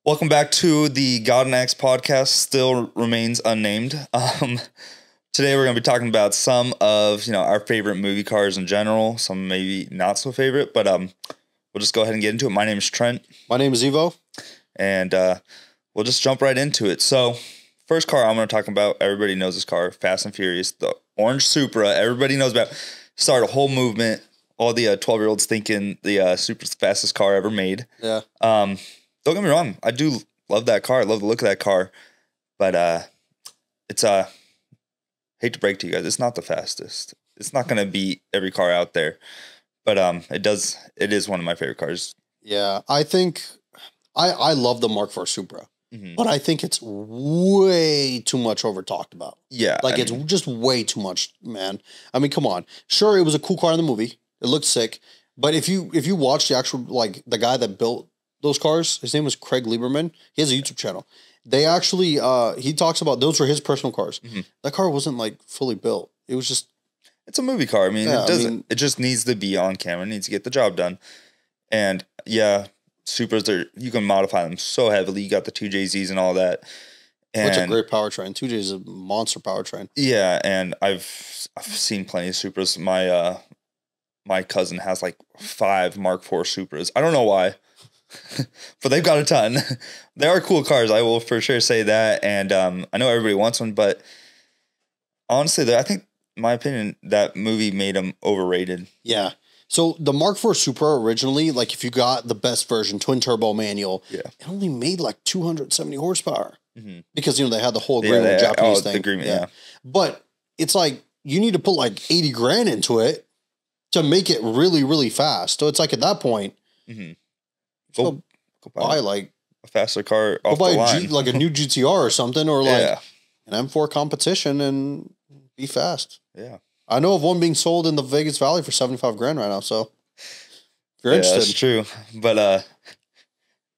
Welcome back to the God and Axe podcast. Still remains unnamed. Today we're going to be talking about some of our favorite movie cars in general. Some maybe not so favorite, but we'll just go ahead and get into it. My name is Trent. My name is Ivo, and we'll just jump right into it. So, first car I'm going to talk about. Everybody knows this car, Fast and Furious, the orange Supra. Everybody knows about. Started a whole movement. All the 12-year-olds thinking the Supra's the fastest car ever made. Yeah. Don't get me wrong. I do love that car. I love the look of that car. But it's hate to break to you guys, it's not the fastest. It's not going to beat every car out there. But it is one of my favorite cars. Yeah, I think I love the Mark IV Supra. Mm-hmm. But I think it's way too much over talked about. Yeah. It's just way too much, man. I mean, come on. Sure, it was a cool car in the movie. It looked sick. But if you watch the actual, the guy that built those cars, his name was Craig Lieberman. He has a YouTube channel. They actually, he talks about those were his personal cars. Mm-hmm. That car wasn't fully built. It was just. It's a movie car. I mean, it just needs to be on camera. It needs to get the job done. And yeah, Supras, you can modify them so heavily. You got the 2JZs and all that. And which a great powertrain. 2J is a monster powertrain. Yeah, and I've seen plenty of Supras. My cousin has 5 Mark IV Supras. I don't know why. But they've got a ton. They are cool cars. I will for sure say that. And I know everybody wants one, but honestly, I think, in my opinion, that movie made them overrated. Yeah. So the Mark IV Supra originally, if you got the best version, twin turbo manual, it only made 270 horsepower. Mm-hmm. Because they had the whole agreement with Japanese thing. The agreement, yeah. But it's you need to put 80 grand into it to make it really, really fast. So it's at that point. Mm-hmm. Go buy a faster car off buy the line. A new GTR or something, or an M4 competition and be fast. Yeah. I know of one being sold in the Vegas Valley for 75 grand right now. So if you're interested. That's true. But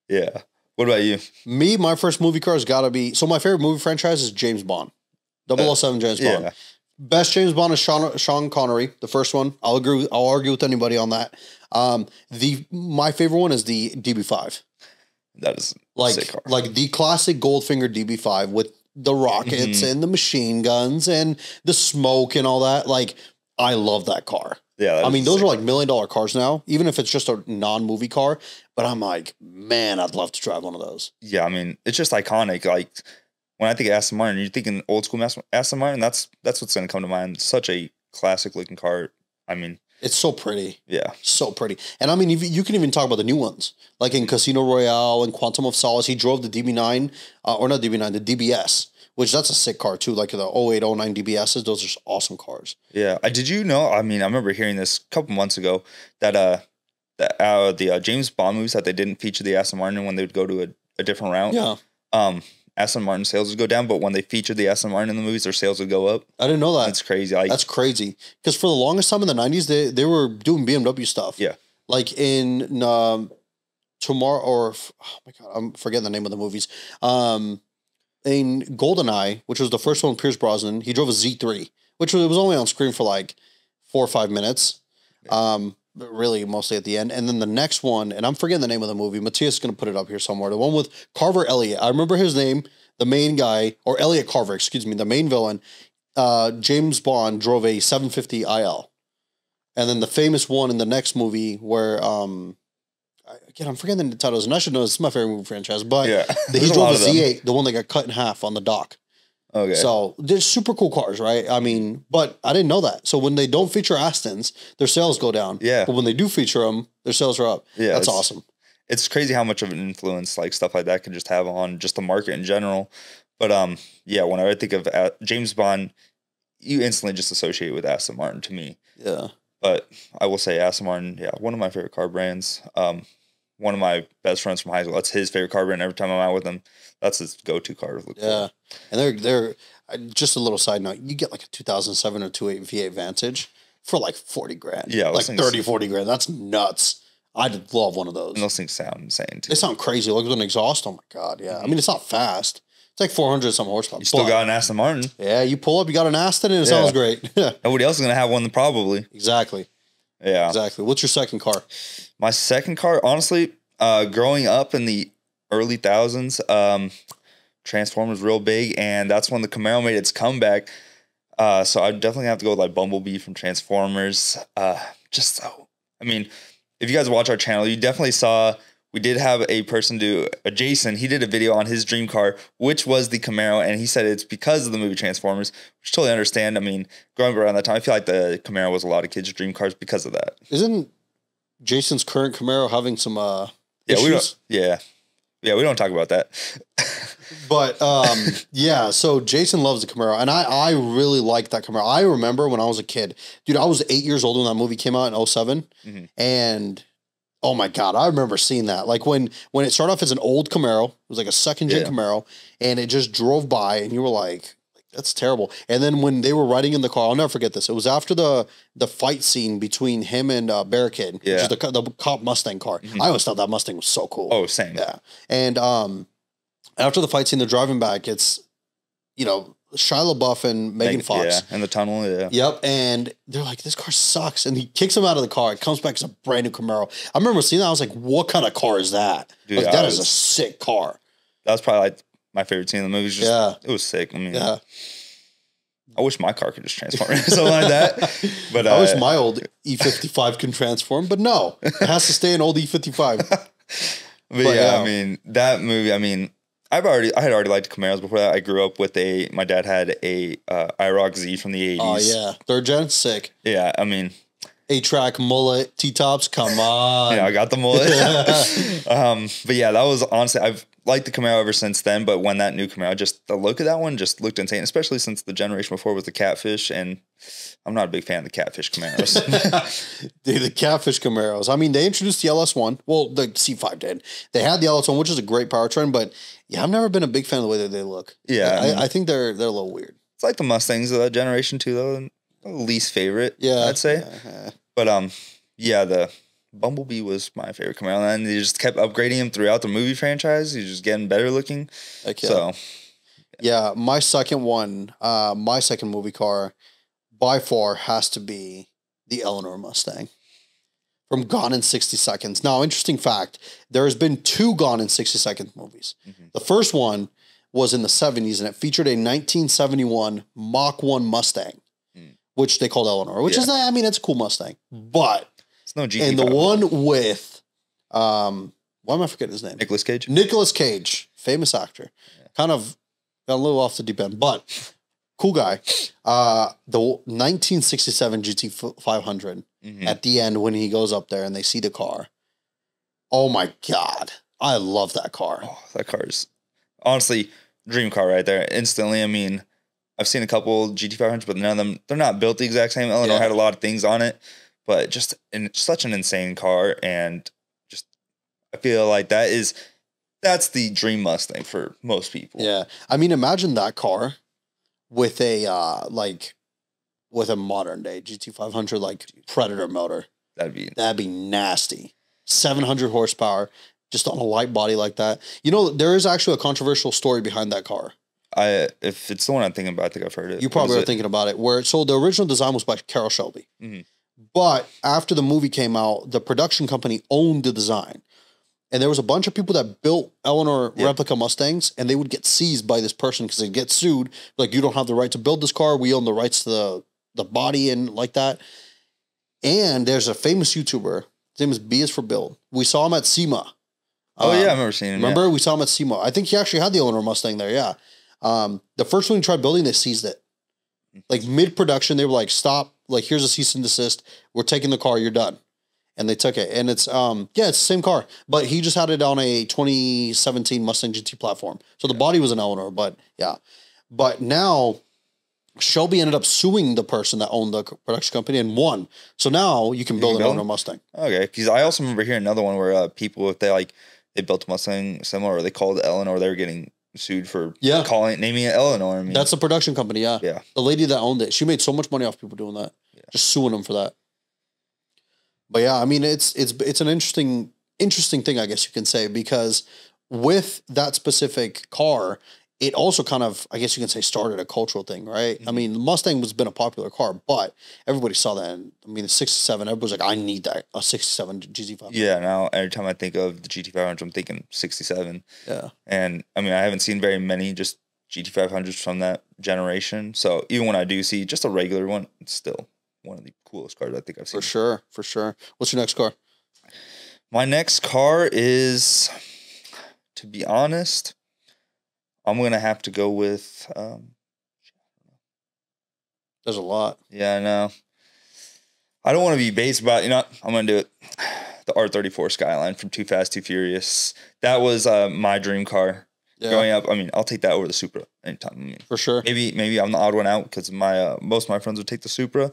yeah. What about you? Me, my first movie car has got to be, so my favorite movie franchise is James Bond. 007 James Bond. Yeah. Best James Bond is Sean Connery, the first one. I'll argue with anybody on that. My favorite one is the DB5. That is sick car. The classic Goldfinger DB5 with the rockets and the machine guns and the smoke and all that. I love that car. Yeah, I mean, those are $1 million cars now, even if it's just a non-movie car. But I'm man, I'd love to drive one of those. Yeah, I mean, it's just iconic. When I think of Aston Martin, you're thinking old school Aston Martin. That's what's going to come to mind. Such a classic looking car. I mean, it's so pretty. Yeah, so pretty. And I mean, you can even talk about the new ones, in Casino Royale and Quantum of Solace. He drove the DB9, or not DB9, the DBS, which that's a sick car too. The 08, 09 DBSs. Those are awesome cars. Yeah. Did you know? I mean, I remember hearing this a couple months ago that the James Bond movies that they didn't feature the Aston Martin when they would go to a different route. Yeah. Aston Martin sales would go down, but when they featured the Aston Martin in the movies, their sales would go up. I didn't know that. That's crazy. That's crazy. Because for the longest time in the 90s, they were doing BMW stuff. Yeah. In Tomorrow, or oh my God, I'm forgetting the name of the movies. In GoldenEye, which was the first one with Pierce Brosnan, he drove a Z3, which was only on screen for 4 or 5 minutes. Yeah. But really mostly at the end. And then the next one, and I'm forgetting the name of the movie. Matthias is going to put it up here somewhere. The one with Carver Elliott. I remember his name, the main guy, or Elliot Carver, excuse me, the main villain. James Bond drove a 750 IL. And then the famous one in the next movie where, again, I'm forgetting the titles, and I should know this is my favorite movie franchise, but he drove a Z8, the one that got cut in half on the dock. Okay. So they're super cool cars, right? I mean, but I didn't know that. So when they don't feature Astons, their sales go down. Yeah. But when they do feature them, their sales are up. Yeah. That's awesome. It's crazy how much of an influence stuff like that can just have on just the market in general. But yeah, whenever I think of James Bond, you instantly just associate with Aston Martin to me. Yeah. But I will say Aston Martin, one of my favorite car brands. One of my best friends from high school, that's his favorite car brand. Every time I'm out with him, that's his go-to car. Yeah. And they're just a little side note. You get a 2007 or 2.8 V8 Vantage for 40 grand. Yeah. 30, 40 grand. That's nuts. I'd love one of those. And those things sound insane too. They sound crazy. Look at an exhaust. Oh my God. Yeah. I mean, it's not fast. It's 400 some horsepower. You still got an Aston Martin. Yeah. You pull up, you got an Aston and it sounds great. Nobody else is going to have one probably. Exactly. Yeah. Exactly. What's your second car? My second car, honestly, growing up in the early thousands. Transformers real big, and that's when the Camaro made its comeback. So I definitely have to go with like Bumblebee from Transformers. Just so, I mean, if you guys watch our channel, you definitely saw we did have a person do Jason. He did a video on his dream car, which was the Camaro, and he said it's because of the movie Transformers, which I totally understand. I mean, growing up around that time, I feel like the Camaro was a lot of kids' dream cars because of that. Isn't Jason's current Camaro having some issues? We don't talk about that. But yeah, so Jason loves the Camaro, and I really like that Camaro. I remember when I was a kid, dude, I was 8 years old when that movie came out in 2007, and oh my God, I remember seeing that. Like when it started off as an old Camaro, it was like a second gen Camaro, and it just drove by, and you were like, that's terrible. And then when they were riding in the car, I'll never forget this. It was after the fight scene between him and Barricade, which is the cop Mustang car. I always thought that Mustang was so cool. Oh, same. Yeah. And after the fight scene, they're driving back. It's, Shia LaBeouf and Megan Fox. Yeah, in the tunnel, yeah. Yep. And they're like, this car sucks. And he kicks him out of the car. It comes back as a brand new Camaro. I remember seeing that. I was like, what kind of car is that? Dude, that is a sick car. That was probably like my favorite scene in the movie. It was sick. I mean, I wish my car could just transform into something like that. But I wish my old E55 can transform, but no, it has to stay an old E55. but yeah, I mean, that movie, I mean, I had already liked Camaros before that. I grew up with my dad had a IROC Z from the 80s. Oh yeah. Third gen, sick. Yeah. I mean, 8-track mullet, T-tops, come on. Yeah, I got the mullet. But yeah, that was honestly, I've liked the Camaro ever since then. But when that new Camaro, just the look of that one just looked insane, especially since the generation before was the Catfish. And I'm not a big fan of the Catfish Camaros. Dude, the Catfish Camaros. I mean, they introduced the LS1. Well, the C5 did. They had the LS1, which is a great powertrain. But yeah, I've never been a big fan of the way that they look. Yeah. I think they're a little weird. It's like the Mustangs of that generation too, though. Least favorite, I'd say. Yeah. But yeah, the Bumblebee was my favorite Camaro, and they just kept upgrading him throughout the movie franchise. He's just getting better looking. Okay. So yeah, my second movie car by far has to be the Eleanor Mustang from Gone in 60 Seconds. Now, interesting fact, there has been 2 Gone in 60 Seconds movies. The first one was in the 70s, and it featured a 1971 Mach 1 Mustang, which they called Eleanor, which is, I mean, it's a cool Mustang. But it's no GT5. And the one with, why am I forgetting his name? Nicolas Cage, famous actor. Kind of got a little off the deep end, but cool guy. The 1967 GT500 at the end when he goes up there and they see the car. Oh my God. I love that car. Oh, that car is honestly dream car right there. Instantly. I mean, I've seen a couple GT500s, but none of them, they're not built the exact same. Eleanor had a lot of things on it, but just such an insane car. And just, I feel like that's the dream Mustang for most people. Yeah. I mean, imagine that car with a, with a modern day GT500, like Predator motor. That'd be nasty. 700 horsepower, just on a light body like that. There is actually a controversial story behind that car. If it's the one I'm thinking about, I think I've heard it. You probably are thinking about it. So the original design was by Carroll Shelby. But after the movie came out, the production company owned the design. And there was a bunch of people that built Eleanor replica Mustangs, and they would get seized by this person because they'd get sued. Like, you don't have the right to build this car. We own the rights to the body and like that. And there's a famous YouTuber. His name is B is for Build. We saw him at SEMA. I remember seeing him. Remember? We saw him at SEMA. I think he actually had the Eleanor Mustang there, yeah. The first one he tried building, they seized it. Like mid-production, they were like, stop, like here's a cease and desist. We're taking the car, you're done. And they took it. And it's it's the same car. But he just had it on a 2017 Mustang GT platform. So the body was an Eleanor, but yeah. But now Shelby ended up suing the person that owned the production company and won. So now you can build an Eleanor Mustang. Okay. Because I also remember hearing another one where people, if they built a Mustang similar, or they called it Eleanor, they were getting sued for naming it Eleanor. I mean, that's the production company, yeah. The lady that owned it, she made so much money off people doing that. Just suing them for that. But yeah, I mean, it's an interesting thing, I guess you can say, because with that specific car, it also kind of, I guess you can say, started a cultural thing, right? Mm-hmm. I mean, the Mustang has been a popular car, but everybody saw that. And, I mean, the 67, everybody's like, I need that, a 67 GT5. Yeah, now every time I think of the GT500, I'm thinking 67. Yeah. And I mean, I haven't seen very many just GT500s from that generation. So even when I do see just a regular one, it's still one of the coolest cars I think I've seen. For sure. What's your next car? My next car is, to be honest, I'm going to have to go with, There's a lot. yeah, I know. I don't want to be base about, I'm going to do it. The R34 Skyline from Too Fast, Too Furious. That was my dream car growing up. I mean, I'll take that over the Supra anytime. I mean, For sure. Maybe I'm the odd one out because most of my friends would take the Supra.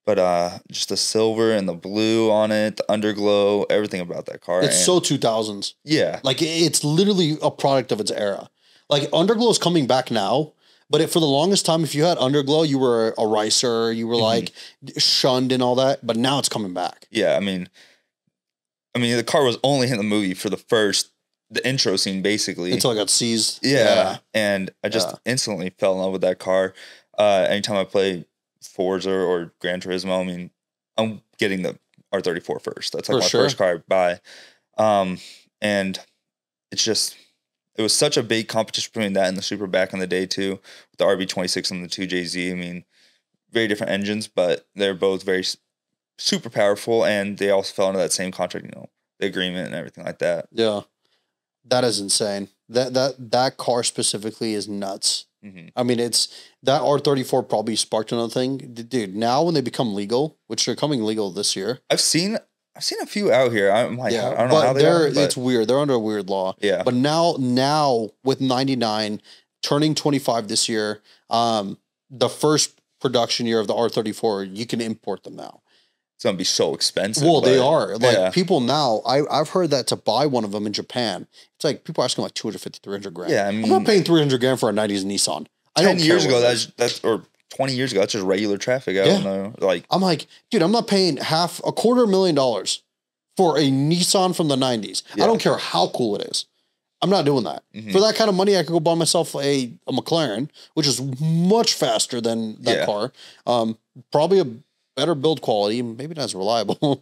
But just the silver and the blue on it, the underglow, everything about that car. It's so 2000s. Yeah. Like, it's literally a product of its era. Like, underglow is coming back now, but for the longest time, if you had underglow, you were a ricer, you were like shunned and all that, but now it's coming back. Yeah, I mean, the car was only in the movie for the intro scene, basically. Until I got seized. Yeah. And I just instantly fell in love with that car. Anytime I play Forza or Gran Turismo, I mean, I'm getting the R34 first. That's like my first car I buy. And it was such a big competition between that and the Supra back in the day too, with the RB26 and the 2JZ. I mean, very different engines, but they're both very super powerful, and they also fell into that same contract, the agreement and everything like that. Yeah. That is insane. That car specifically is nuts. Mm-hmm. I mean, that R34 probably sparked another thing. Dude, now when they become legal, which they're coming legal this year. I've seen a few out here. I'm like, I don't know how they are. But it's weird. They're under a weird law. Yeah. But now with 99 turning 25 this year, the first production year of the R34, you can import them now. It's gonna be so expensive. Well, they are. Like, people now, I've heard that to buy one of them in Japan, it's like people are asking like 250, 300 grand. Yeah, I mean, I'm not paying 300 grand for a 90s Nissan. 10 years ago, that's or 20 years ago, that's just regular traffic. I don't know. Like, I'm like, dude, I'm not paying $250,000 for a Nissan from the 90s. Yeah. I don't care how cool it is. I'm not doing that. Mm-hmm. For that kind of money, I could go buy myself a McLaren, which is much faster than that car. Probably a better build quality, maybe not as reliable,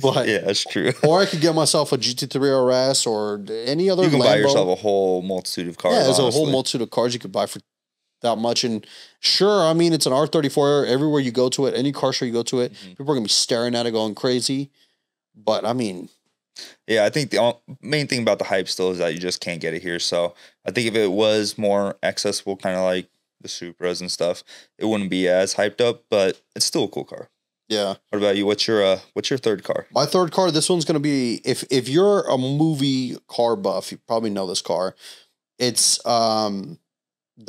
but yeah, that's true. Or I could get myself a GT3 RS or any other. You can Lambo. buy yourself a whole multitude of cars. Yeah, there's a whole multitude of cars you could buy for that much. And sure, I mean, it's an R34 everywhere you go to it, any car show you go to it, people are gonna be staring at it, going crazy. But I mean, yeah, I think the main thing about the hype still is that you just can't get it here. So I think if it was more accessible, kind of like the Supras and stuff, it wouldn't be as hyped up. But it's still a cool car. Yeah. What about you? What's your third car? My third car, this one's gonna be, if you're a movie car buff, you probably know this car. It's the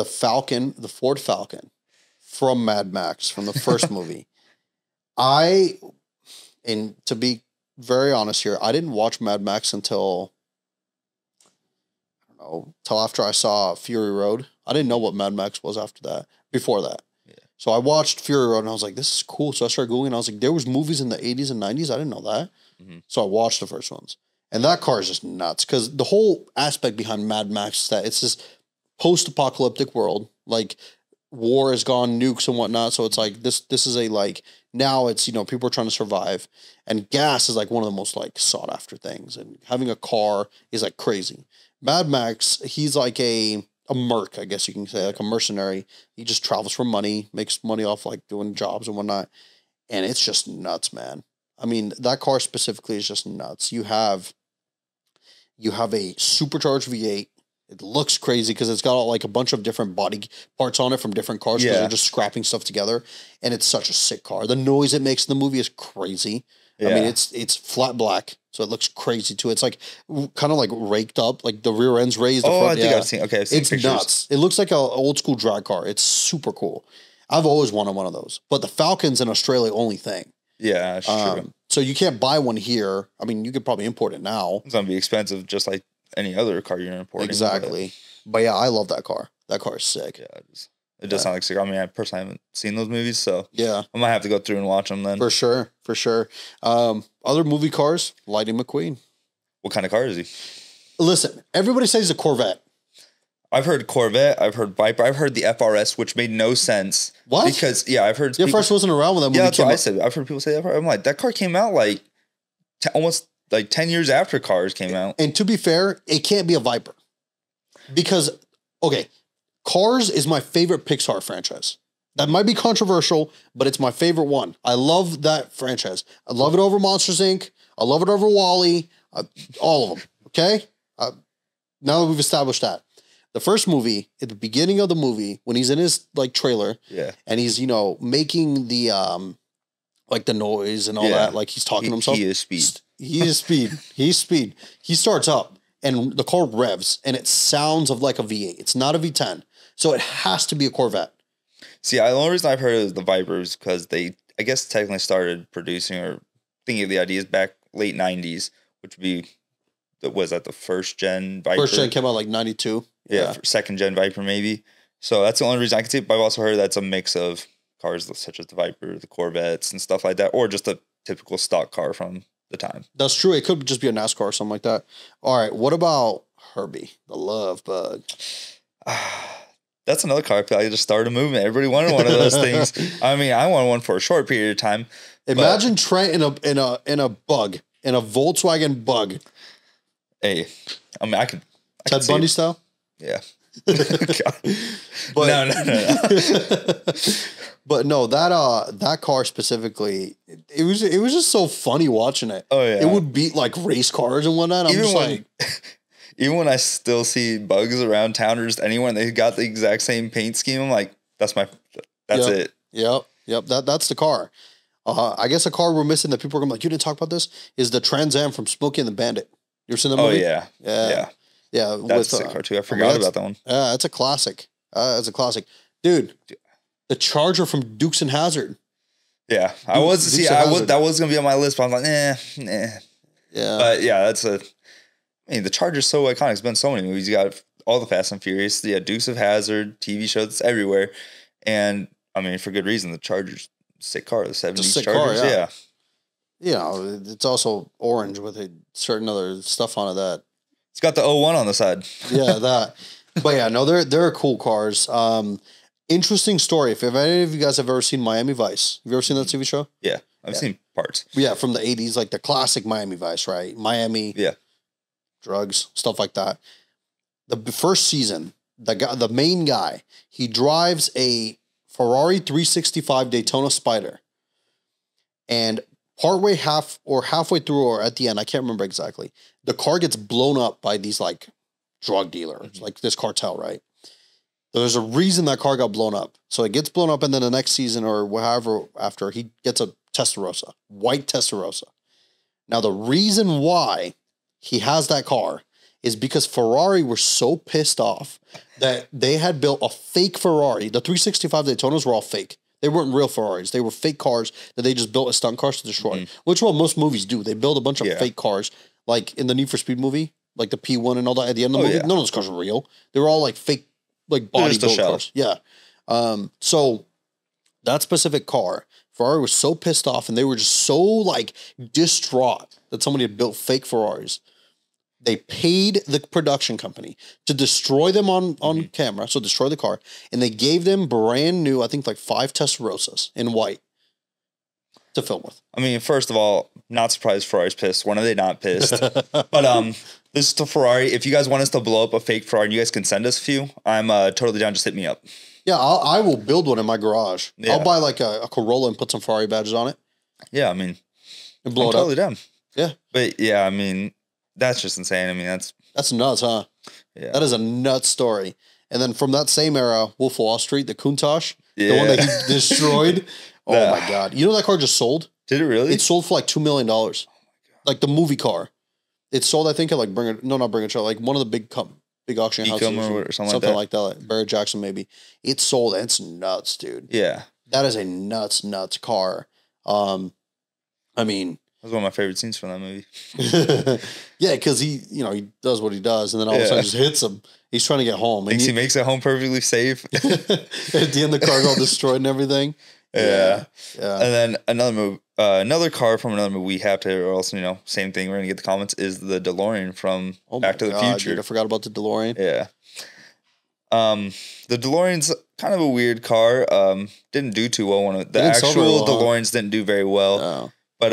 Falcon, the Ford Falcon from Mad Max, from the first movie. And to be very honest here, I didn't watch Mad Max until after I saw Fury Road. I didn't know what Mad Max was before that. Yeah. So I watched Fury Road and I was like, this is cool. So I started Googling and I was like, there was movies in the 80s and 90s. I didn't know that. Mm-hmm. So I watched the first ones. And that car is just nuts because the whole aspect behind Mad Max is that it's this post-apocalyptic world. Like, war is gone, nukes and whatnot. So it's like this is a, like, now it's, people are trying to survive. And gas is like one of the most like sought after things. And having a car is like crazy. Mad Max, he's like a merc, I guess you can say, like a mercenary. He just travels for money, makes money off like doing jobs and whatnot. And it's just nuts, man. I mean, that car specifically is just nuts. You have a supercharged V8. It looks crazy because it's got like a bunch of different body parts on it from different cars because they're just scrapping stuff together. And it's such a sick car. The noise it makes in the movie is crazy. Yeah. I mean, it's flat black, so it looks crazy too. It's like kind of like raked up, like the rear end's raised. I think I've seen. Okay, I've seen it's pictures. Nuts. It looks like an old school drag car. It's super cool. I've always wanted one of those, but the Falcon's an Australia only thing. Yeah, that's true. So you can't buy one here. I mean, you could probably import it now. It's gonna be expensive, just like any other car you're importing. Exactly. But yeah, I love that car. That car is sick. Yeah, it does sound like sick. I mean, I personally haven't seen those movies, so yeah, I might have to go through and watch them then. For sure. Other movie cars, Lightning McQueen. What kind of car is he? Listen, everybody says a Corvette. I've heard Corvette. I've heard Viper. I've heard the FRS, which made no sense. What? Because, yeah, I've heard... The FRS wasn't around when that movie that's came what out. I said. I've heard people say that. I'm like, that car came out like almost like 10 years after Cars came out. And to be fair, it can't be a Viper. Because, okay, Cars is my favorite Pixar franchise. That might be controversial, but it's my favorite one. I love that franchise. I love it over Monsters, Inc. I love it over WALL-E. All of them, okay? Now that we've established that. The first movie, at the beginning of the movie, when he's in his like trailer, and he's, you know, making the like the noise and all that, like he's talking to himself. He is speed. He is speed. He's speed. He starts up and the car revs and it sounds of like a V8. It's not a V10. So it has to be a Corvette. See, the only reason I've heard it was the Vipers because they, I guess, technically started producing or thinking of the ideas back late 90s, which would be, was that the first gen Viper? First gen came out like 92. Yeah, second gen Viper maybe. So that's the only reason I can see it. But I've also heard that's a mix of cars such as the Viper, the Corvettes, and stuff like that, or just a typical stock car from the time. That's true. It could just be a NASCAR or something like that. All right, what about Herbie, the Love Bug? That's another car I feel like just started a movement. Everybody wanted one of those things. I mean, I wanted one for a short period of time. Imagine Trent in a Bug, in a Volkswagen Bug. Hey, I mean, I could Ted Bundy style. Yeah. But, no. But no, that car specifically, it was just so funny watching it. Oh yeah, it would beat like race cars and whatnot. Even when I still see Bugs around town or just anyone, they got the exact same paint scheme. I'm like, that's it. Yep. That's the car. I guess a car we're missing that people are gonna be like, you didn't talk about this, is the Trans Am from Smokey and the Bandit. You ever seen that movie? Oh yeah. That's a sick car too. I forgot about that one. Yeah, it's a classic. It's a classic, dude. The Charger from Dukes and Hazzard. Yeah, that was gonna be on my list, but I'm like, nah. Yeah, but yeah, the Charger's so iconic. It's been so many movies. You got all the Fast and Furious, Dukes of Hazzard, TV shows everywhere, and I mean for good reason. The Charger's a sick car. The 70s Chargers, car, yeah. You know, it's also orange with a certain other stuff on it that. It's got the 01 on the side. Yeah, that. But yeah, no, they're cool cars. Interesting story. If any of you guys have ever seen Miami Vice, have you ever seen that TV show? Yeah, I've seen parts. Yeah, from the 80s, like the classic Miami Vice, right? Miami, drugs, stuff like that. The first season, the main guy, he drives a Ferrari 365 Daytona Spider, and halfway through or at the end, I can't remember exactly, the car gets blown up by these like drug dealers, like this cartel, right? There's a reason that car got blown up. So it gets blown up, and then the next season or however after, he gets a Testarossa, white Testarossa. Now, the reason why he has that car is because Ferrari were so pissed off that they had built a fake Ferrari. The 365 Daytonas were all fake. They weren't real Ferraris. They were fake cars that they just built as stunt cars to destroy, which is what most movies do. They build a bunch of fake cars, like in the Need for Speed movie, like the P1 and all that at the end of the movie. None of those cars were real. They were all like fake, like body built cars. Yeah. So that specific car, Ferrari was so pissed off and they were just so like distraught that somebody had built fake Ferraris. They paid the production company to destroy them on camera, so destroy the car, and they gave them brand new, I think like 5 Testarossas in white to film with. I mean, first of all, not surprised Ferrari's pissed. When are they not pissed? But this is to Ferrari. If you guys want us to blow up a fake Ferrari, you guys can send us a few. I'm totally down. Just hit me up. Yeah, I will build one in my garage. Yeah. I'll buy like a Corolla and put some Ferrari badges on it. Yeah, I mean, and blow I'm it totally up. down. Yeah. But yeah, I mean, that's just insane. I mean, that's nuts, huh? Yeah. That is a nuts story. And then from that same era, Wolf of Wall Street, the Countach, the one that he destroyed. Oh my God. You know that car just sold? Did it really? It sold for like $2 million. Oh my God. Like the movie car. It sold, I think, at like not Bring It, like one of the big auction houses or something like that. Like Barrett Jackson, maybe. It sold. It's nuts, dude. Yeah. That is a nuts car. I mean, that was one of my favorite scenes from that movie. Yeah, because he does what he does, and then all of a sudden just hits him. He's trying to get home. Thinks he makes it home perfectly safe. At the end, the car's all destroyed and everything. Yeah. And then another car from another movie we have to, or else, same thing, we're going to get the comments, is the DeLorean from Back to the Future. Dude, I forgot about the DeLorean. Yeah. The DeLorean's kind of a weird car. Didn't do too well the didn't sell very actual well, huh? DeLoreans didn't do very well. No. But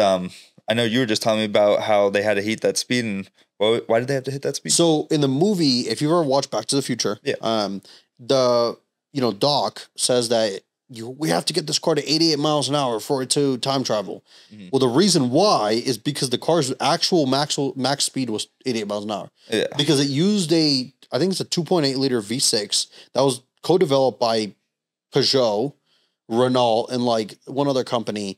I know you were just telling me about how they had to heat that speed, and why did they have to hit that speed? So in the movie, if you ever watched Back to the Future, Yeah. Doc says that we have to get this car to 88 miles an hour for it to time travel. Mhm. Well, the reason why is because the car's actual max speed was 88 miles an hour. Yeah. Because it used I think it's a 2.8 liter V6 that was co-developed by Peugeot, Renault, and like one other company.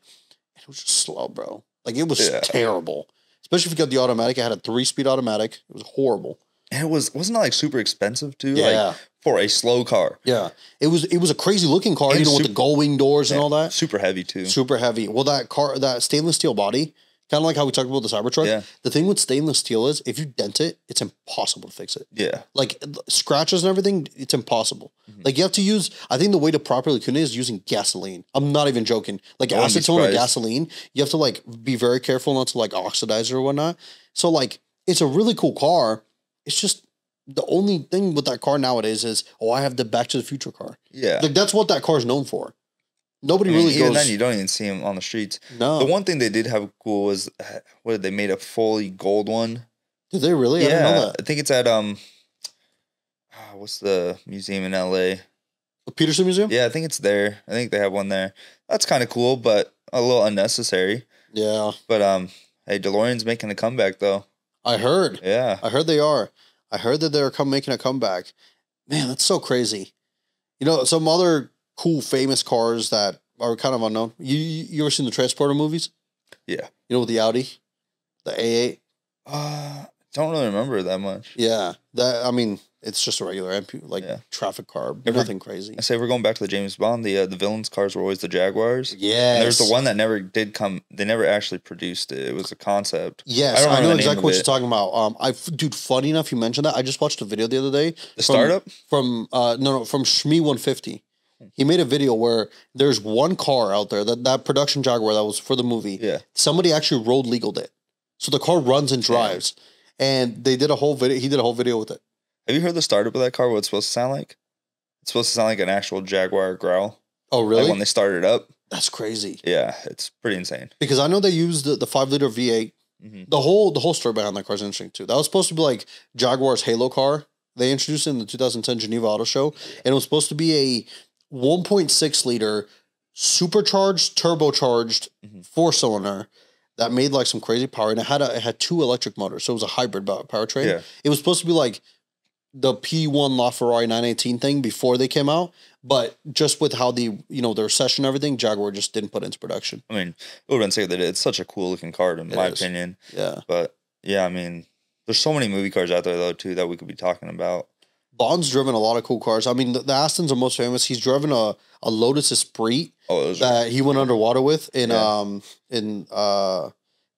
It was just slow, bro. Like it was terrible. Especially if you got the automatic. It had a 3-speed automatic. It was horrible. And wasn't it like super expensive too? Yeah. Like for a slow car. Yeah. It was a crazy looking car, And with the gull-wing doors and all that. Super heavy too. Super heavy. Well, that stainless steel body, kind of like how we talked about the Cybertruck. Yeah. The thing with stainless steel is if you dent it, it's impossible to fix it. Yeah. Like scratches and everything, it's impossible. Mm-hmm. Like you have to use, I think the way to properly clean it is using gasoline. I'm not even joking. Like I wouldn't be acetone or surprised. gasoline, you have to like be very careful not to like oxidize it or whatnot. So like it's a really cool car. It's just the only thing with that car nowadays is, I have the Back to the Future car. Yeah. Like that's what that car is known for. Nobody I mean, really even goes. then, you don't even see them on the streets. No. The one thing they did have cool was they made a fully gold one. Did they really? I didn't know that. I think it's at what's the museum in LA? The Peterson Museum? Yeah, I think it's there. I think they have one there. That's kind of cool, but a little unnecessary. Yeah. But hey, DeLorean's making a comeback though. I heard. Yeah. I heard they are. I heard that they're making a comeback. Man, that's so crazy. Some other cool, famous cars that are kind of unknown. You ever seen the Transporter movies? Yeah. With the Audi? The A8? Don't really remember it that much. Yeah. It's just a regular traffic car. Nothing crazy. I say we're going back to the James Bond. The villains' cars were always the Jaguars. Yeah. There's the one that never did come. They never actually produced it. It was a concept. Yes, I know exactly what you're talking about. Dude, funny enough, you mentioned that. I just watched a video the other day. The startup? From Shmee 150. He made a video where there's one car out there, that production Jaguar that was for the movie. Yeah. Somebody actually road legaled it. So the car runs and drives. And they did a whole video. He did a whole video with it. Have you heard the startup of that car? What it's supposed to sound like? It's supposed to sound like an actual Jaguar growl. Oh, really? Like when they started up. That's crazy. Yeah, it's pretty insane. Because I know they used the 5-liter V8. Mm-hmm. The whole story behind that car is interesting too. That was supposed to be like Jaguar's Halo car. They introduced it in the 2010 Geneva Auto Show. And it was supposed to be a 1.6 liter supercharged, turbocharged 4-cylinder that made like some crazy power. And it had 2 electric motors. So it was a hybrid powertrain. Yeah. It was supposed to be like the P1 LaFerrari 918 thing before they came out. But just with how the recession and everything, Jaguar just didn't put it into production. I mean, it would have been sick that it's such a cool looking car in my opinion. Yeah. But yeah, I mean, there's so many movie cars out there though too that we could be talking about. Bond's driven a lot of cool cars. I mean, the Astons are most famous. He's driven a Lotus Esprit that he went underwater with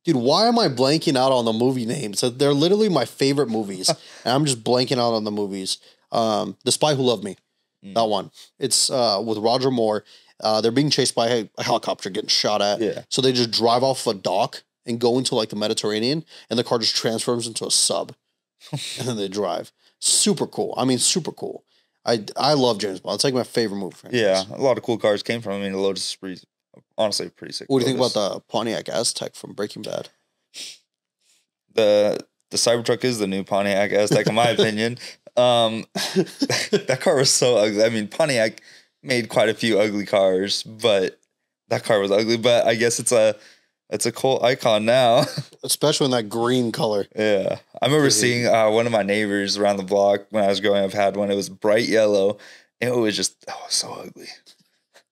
dude, why am I blanking out on the movie names? So they're literally my favorite movies. And I'm just blanking out on the movies. The Spy Who Loved Me. That one. It's with Roger Moore. They're being chased by a helicopter getting shot at. Yeah. So they just drive off a dock and go into like the Mediterranean, and the car just transforms into a sub. And then they drive. Super cool. I mean, super cool. I love James Bond. It's like my favorite movie franchise. Yeah, a lot of cool cars came from. I mean, the Lotus Esprit, honestly, pretty sick. What do you think about the Pontiac Aztec from Breaking Bad? The Cybertruck is the new Pontiac Aztec, in my opinion. That car was so ugly. I mean, Pontiac made quite a few ugly cars, but that car was ugly. But I guess it's a cult icon now. Especially in that green color. Yeah. I remember seeing one of my neighbors around the block when I was growing up had one. It was bright yellow. And it was just so ugly.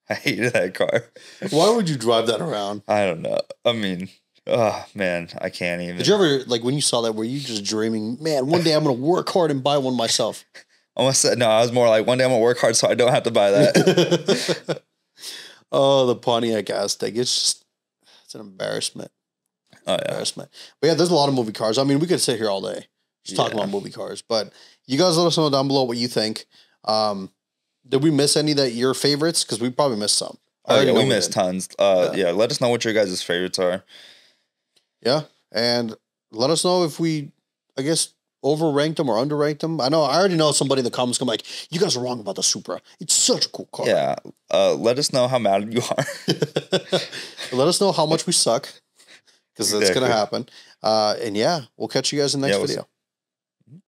I hated that car. Why would you drive that around? I don't know. I mean, oh, man, I can't even. Did you ever, like, when you saw that, were you just dreaming, man, one day I'm going to work hard and buy one myself? Almost said, no, I was more like, one day I'm going to work hard so I don't have to buy that. Oh, the Pontiac Aztec. It's an embarrassment. Oh, yeah. Embarrassment. But yeah, there's a lot of movie cars. I mean, we could sit here all day just talking about movie cars. But you guys let us know down below what you think. Did we miss any that your favorites? Because we probably missed some. Oh, yeah, we missed tons. Yeah, let us know what your guys' favorites are. Yeah, and let us know if we, I guess, overranked them or underranked them? I already know somebody in the comments come like, you guys are wrong about the Supra. It's such a cool car. Yeah. Let us know how mad you are. Let us know how much we suck, because it's going to happen. And yeah, we'll catch you guys in the next video.